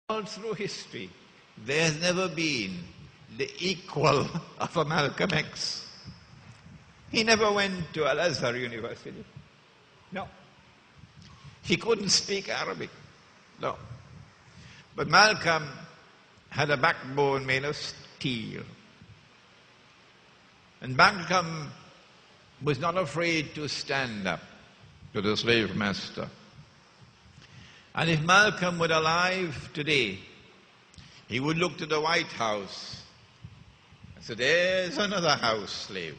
All through history, there has never been the equal of a Malcolm X. He never went to Al-Azhar University. No. He couldn't speak Arabic. No. But Malcolm had a backbone made of steel. And Malcolm was not afraid to stand up to the slave master. And if Malcolm were alive today, he would look to the White House and say, there's another house slave.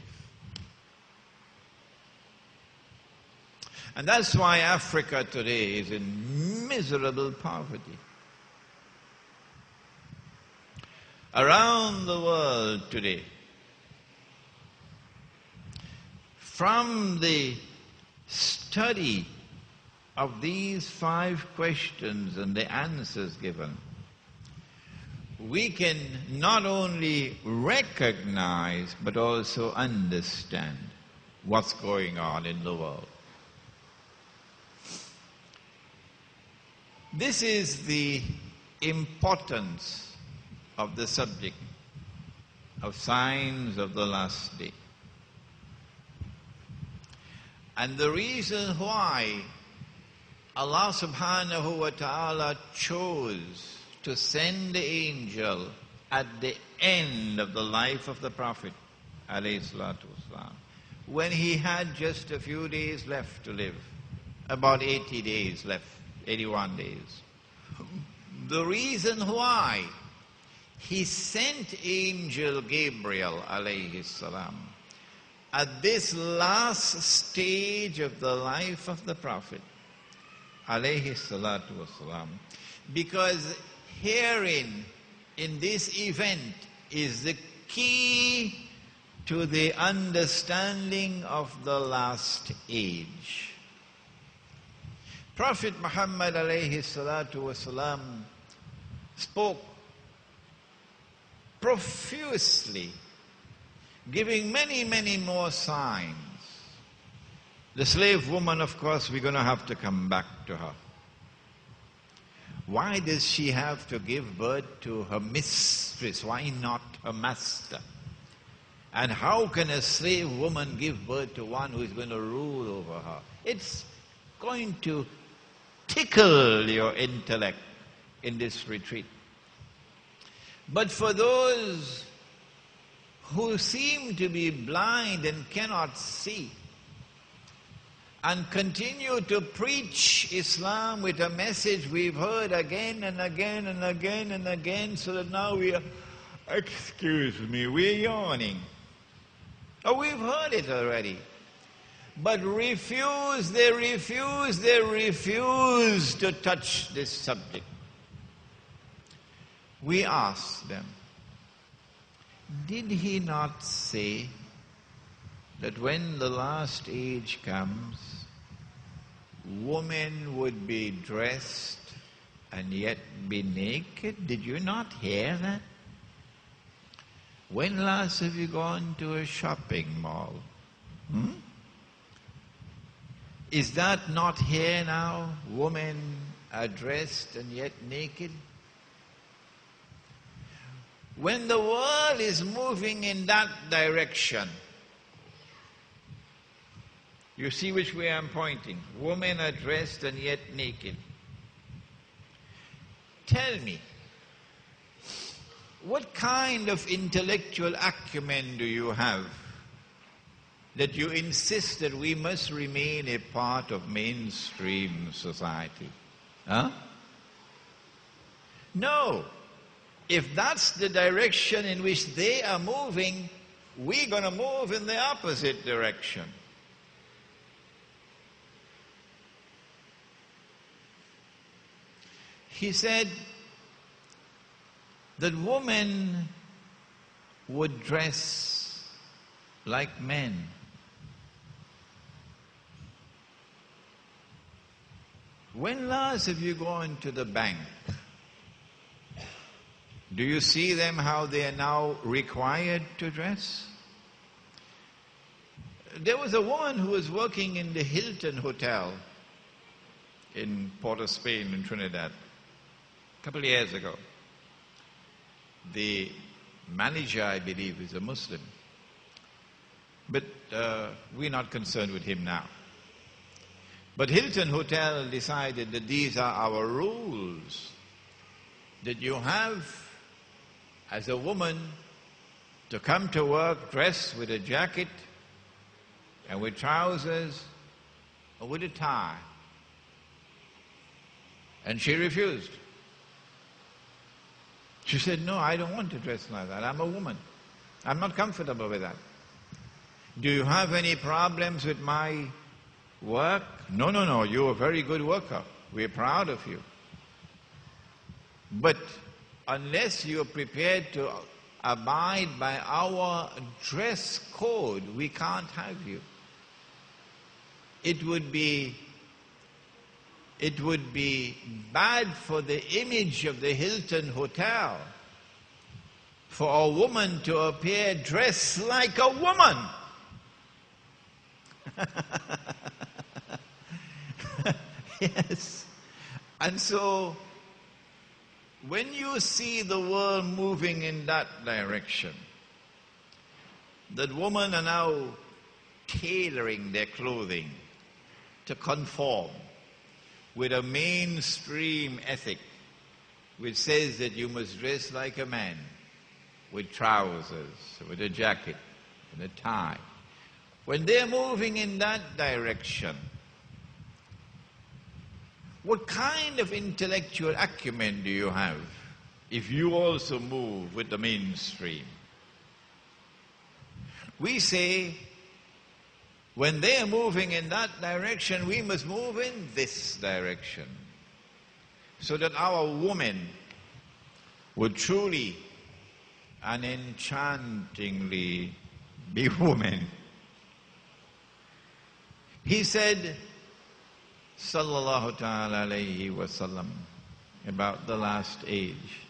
And that's why Africa today is in miserable poverty. Around the world today, from the study of these 5 questions and the answers given, we can not only recognize but also understand what's going on in the world. This is the importance of the subject of signs of the last day. And the reason why Allah subhanahu wa ta'ala chose to send the angel at the end of the life of the Prophet alayhi salatu wasalam, when he had just a few days left to live, about 80 days left, 81 days. The reason why he sent angel Gabriel alayhi salam at this last stage of the life of the Prophet alayhi salatu wasalam, because herein, in this event, is the key to the understanding of the last age. Prophet Muhammad alayhi salatu wasalam spoke profusely, giving many, many more signs. The slave woman, of course, we're going to have to come back to her. Why does she have to give birth to her mistress? Why not her master? And how can a slave woman give birth to one who is going to rule over her? It's going to tickle your intellect in this retreat. But for those who seem to be blind and cannot see, and continue to preach Islam with a message we've heard again and again and again and again, so that now we are, excuse me, we're yawning. Oh, we've heard it already. But they refuse to touch this subject. We ask them, did he not say that when the last age comes, women would be dressed and yet be naked? Did you not hear that? When last have you gone to a shopping mall? Is that not here now? Women are dressed and yet naked? When the world is moving in that direction, you see which way I'm pointing. Women are dressed and yet naked. Tell me, what kind of intellectual acumen do you have that you insist that we must remain a part of mainstream society? Huh? No. If that's the direction in which they are moving, we're going to move in the opposite direction. He said that women would dress like men. When last have you gone to the bank? Do you see them how they are now required to dress? There was a woman who was working in the Hilton Hotel in Port of Spain in Trinidad. couple of years ago. The manager, I believe, is a Muslim. But we're not concerned with him now. But Hilton Hotel decided that these are our rules. That you have, as a woman, to come to work dressed with a jacket and with trousers or with a tie. And she refused. She said, no, I don't want to dress like that. I'm a woman. I'm not comfortable with that. Do you have any problems with my work? No, you're a very good worker. We're proud of you. But unless you're prepared to abide by our dress code, we can't have you. It would be bad for the image of the Hilton Hotel for a woman to appear dressed like a woman. Yes. And so, when you see the world moving in that direction, that women are now tailoring their clothing to conform with a mainstream ethic which says that you must dress like a man with trousers, with a jacket and a tie. When they're moving in that direction, what kind of intellectual acumen do you have if you also move with the mainstream? We say, when they are moving in that direction, we must move in this direction, so that our women would truly and enchantingly be women. He said, sallallahu ta'ala alayhi wa sallam, about the last age,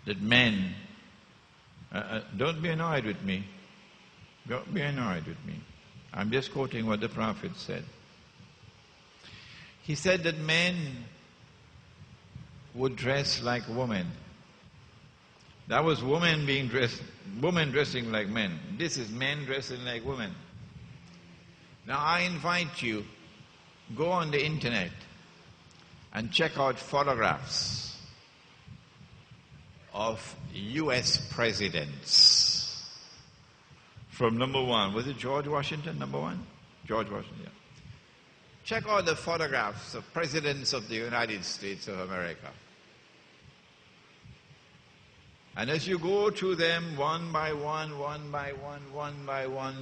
that men, don't be annoyed with me. Don't be annoyed with me. I'm just quoting what the Prophet said. He said that men would dress like women. That was women dressing like men. This is men dressing like women. Now I invite you, go on the internet and check out photographs of US presidents. From number one, was it George Washington, number one? George Washington, yeah. Check out the photographs of presidents of the United States of America. And as you go through them one by one,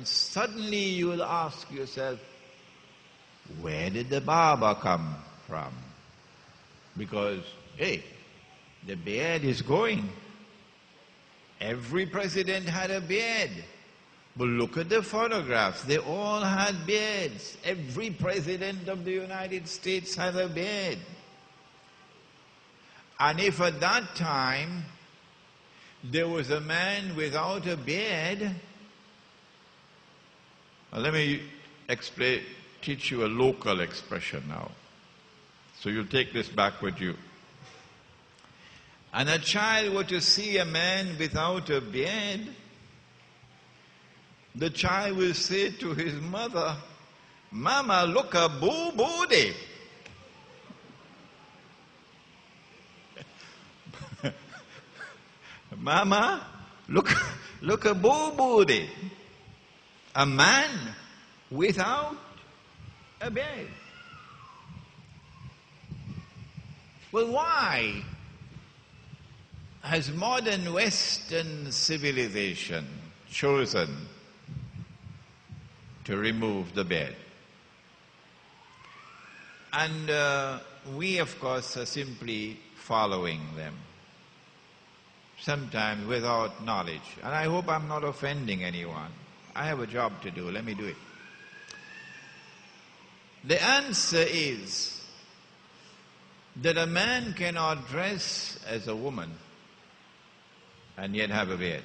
suddenly you will ask yourself, where did the barber come from? Because, hey, the beard is going. Every president had a beard. But look at the photographs. They all had beards. Every president of the United States had a beard. And if at that time there was a man without a beard, let me teach you a local expression now. So you'll take this back with you. And a child were to see a man without a beard, the child will say to his mother, Mama, look a boo-booty. Mama, look a boo-booty. A man without a beard. Well, why has modern Western civilization chosen to remove the beard? And we, of course, are simply following them, sometimes without knowledge. And I hope I'm not offending anyone. I have a job to do. Let me do it. The answer is that a man cannot dress as a woman and yet have a beard.